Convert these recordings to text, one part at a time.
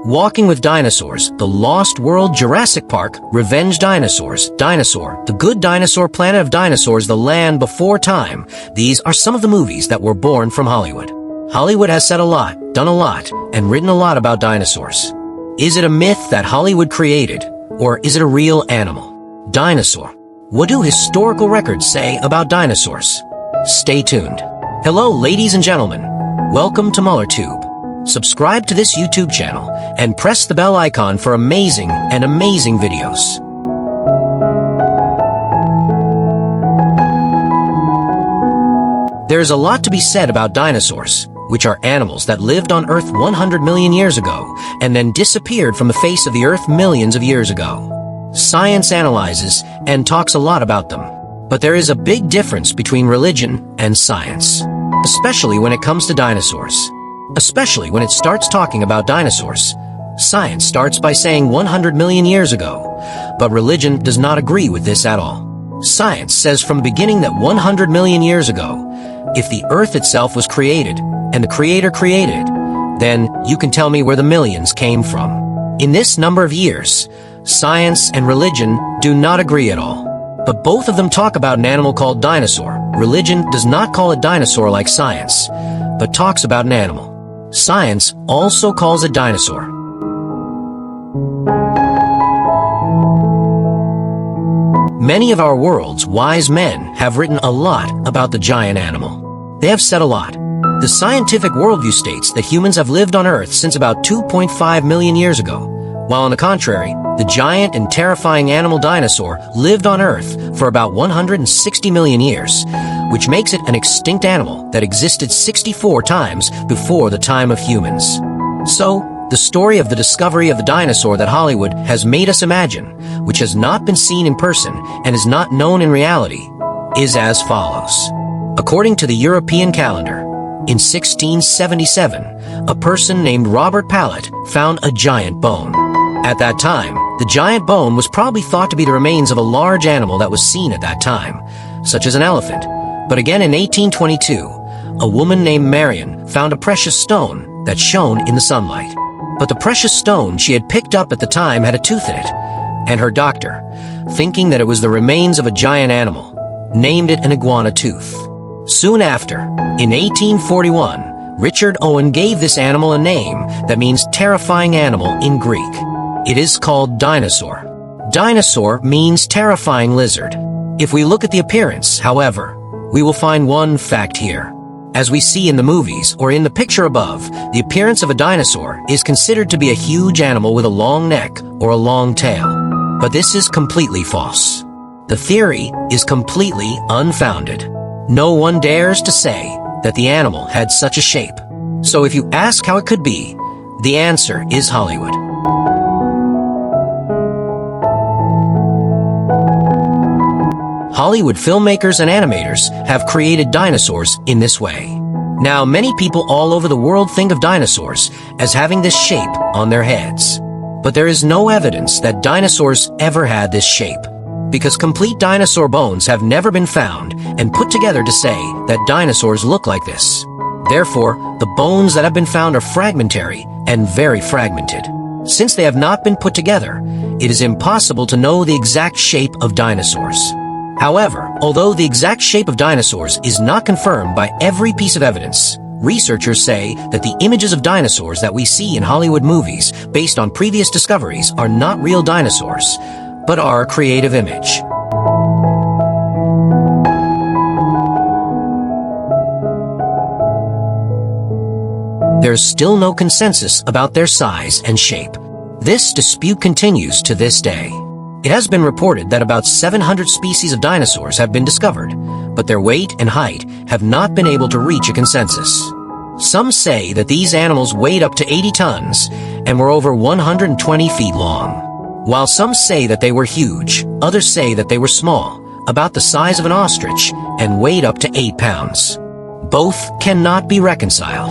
Walking with Dinosaurs, The Lost World, Jurassic Park, Revenge Dinosaurs, Dinosaur, The Good Dinosaur, Planet of Dinosaurs, The Land Before Time. These are some of the movies that were born from Hollywood. Hollywood has said a lot, done a lot, and written a lot about dinosaurs. Is it a myth that Hollywood created, or is it a real animal? Dinosaur. What do historical records say about dinosaurs? Stay tuned. Hello, ladies and gentlemen. Welcome to MullerTube. Subscribe to this YouTube channel and press the bell icon for amazing videos. There's a lot to be said about dinosaurs, which are animals that lived on Earth 100 million years ago and then disappeared from the face of the Earth millions of years ago. Science analyzes and talks a lot about them, but there is a big difference between religion and science, especially when it comes to dinosaurs. Especially when it starts talking about dinosaurs. Science starts by saying 100 million years ago, but religion does not agree with this at all. Science says from the beginning that 100 million years ago, if the Earth itself was created, and the Creator created, then you can tell me where the millions came from. In this number of years, science and religion do not agree at all. But both of them talk about an animal called dinosaur. Religion does not call it dinosaur like science, but talks about an animal. Science also calls it dinosaur. Many of our world's wise men have written a lot about the giant animal. They have said a lot. The scientific worldview states that humans have lived on Earth since about 2.5 million years ago, while on the contrary, the giant and terrifying animal dinosaur lived on Earth for about 160 million years, which makes it an extinct animal that existed 64 times before the time of humans. So, the story of the discovery of the dinosaur that Hollywood has made us imagine, which has not been seen in person and is not known in reality, is as follows. According to the European calendar, in 1677, a person named Robert Pallet found a giant bone. At that time, the giant bone was probably thought to be the remains of a large animal that was seen at that time, such as an elephant. But again in 1822, a woman named Marion found a precious stone that shone in the sunlight. But the precious stone she had picked up at the time had a tooth in it, and her doctor, thinking that it was the remains of a giant animal, named it an iguana tooth. Soon after, in 1841, Richard Owen gave this animal a name that means terrifying animal in Greek. It is called dinosaur. Dinosaur means terrifying lizard. If we look at the appearance, however, we will find one fact here. As we see in the movies or in the picture above, the appearance of a dinosaur is considered to be a huge animal with a long neck or a long tail. But this is completely false. The theory is completely unfounded. No one dares to say that the animal had such a shape. So if you ask how it could be, the answer is Hollywood. Hollywood filmmakers and animators have created dinosaurs in this way. Now, many people all over the world think of dinosaurs as having this shape on their heads. But there is no evidence that dinosaurs ever had this shape, because complete dinosaur bones have never been found and put together to say that dinosaurs look like this. Therefore, the bones that have been found are fragmentary and very fragmented. Since they have not been put together, it is impossible to know the exact shape of dinosaurs. However, although the exact shape of dinosaurs is not confirmed by every piece of evidence, researchers say that the images of dinosaurs that we see in Hollywood movies based on previous discoveries are not real dinosaurs, but are a creative image. There's still no consensus about their size and shape. This dispute continues to this day. It has been reported that about 700 species of dinosaurs have been discovered, but their weight and height have not been able to reach a consensus. Some say that these animals weighed up to 80 tons and were over 120 feet long. While some say that they were huge, others say that they were small, about the size of an ostrich, and weighed up to 8 pounds. Both cannot be reconciled.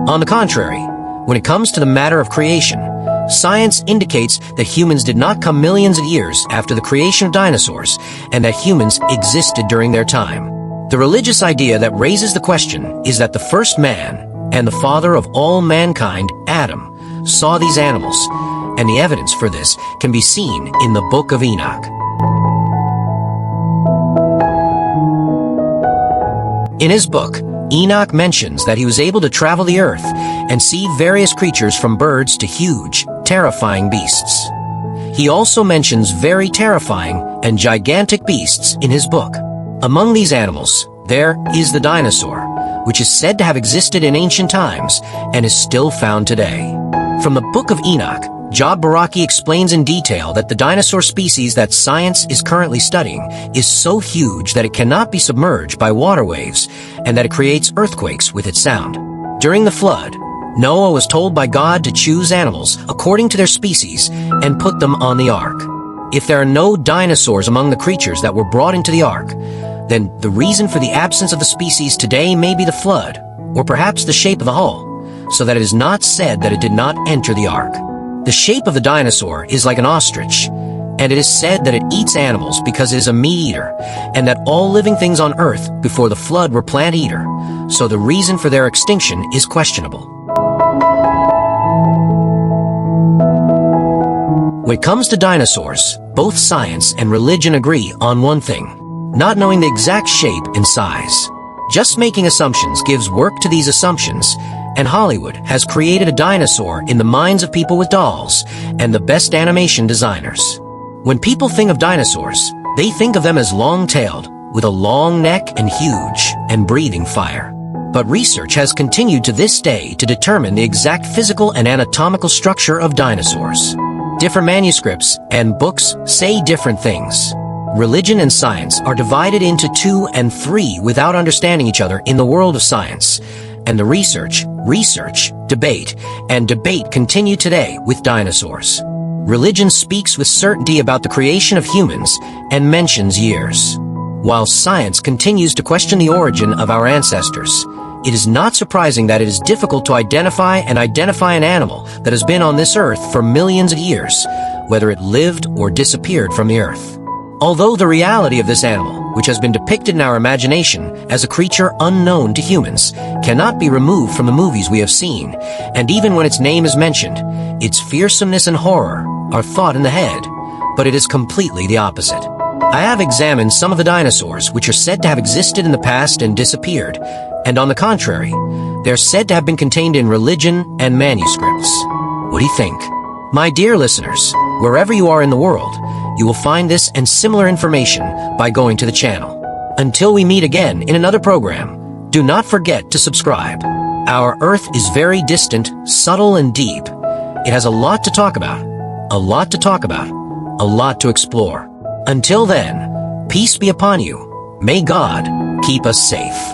On the contrary, when it comes to the matter of creation, science indicates that humans did not come millions of years after the creation of dinosaurs, and that humans existed during their time. The religious idea that raises the question is that the first man and the father of all mankind, Adam, saw these animals, and the evidence for this can be seen in the Book of Enoch. In his book, Enoch mentions that he was able to travel the earth and see various creatures from birds to huge, terrifying beasts. He also mentions very terrifying and gigantic beasts in his book. Among these animals, there is the dinosaur, which is said to have existed in ancient times and is still found today. From the Book of Enoch, Job Baraki explains in detail that the dinosaur species that science is currently studying is so huge that it cannot be submerged by water waves and that it creates earthquakes with its sound. During the flood, Noah was told by God to choose animals according to their species and put them on the ark. If there are no dinosaurs among the creatures that were brought into the ark, then the reason for the absence of the species today may be the flood, or perhaps the shape of the hull, so that it is not said that it did not enter the ark. The shape of the dinosaur is like an ostrich, and it is said that it eats animals because it is a meat eater, and that all living things on earth before the flood were plant eater, so the reason for their extinction is questionable. When it comes to dinosaurs, both science and religion agree on one thing: not knowing the exact shape and size. Just making assumptions gives work to these assumptions, and Hollywood has created a dinosaur in the minds of people with dolls and the best animation designers. When people think of dinosaurs, they think of them as long-tailed, with a long neck and huge, and breathing fire. But research has continued to this day to determine the exact physical and anatomical structure of dinosaurs. Different manuscripts and books say different things. Religion and science are divided into 2 and 3 without understanding each other in the world of science, and the research, debate, and debate continue today with dinosaurs. Religion speaks with certainty about the creation of humans and mentions years, while science continues to question the origin of our ancestors. It is not surprising that it is difficult to identify an animal that has been on this earth for millions of years, whether it lived or disappeared from the earth. Although the reality of this animal, which has been depicted in our imagination as a creature unknown to humans, cannot be removed from the movies we have seen, and even when its name is mentioned, its fearsomeness and horror are thought in the head, but it is completely the opposite. I have examined some of the dinosaurs which are said to have existed in the past and disappeared, and on the contrary, they are said to have been contained in religion and manuscripts. What do you think? My dear listeners, wherever you are in the world, you will find this and similar information by going to the channel. Until we meet again in another program, do not forget to subscribe. Our Earth is very distant, subtle, and deep. It has a lot to talk about, a lot to explore. Until then, peace be upon you. May God keep us safe.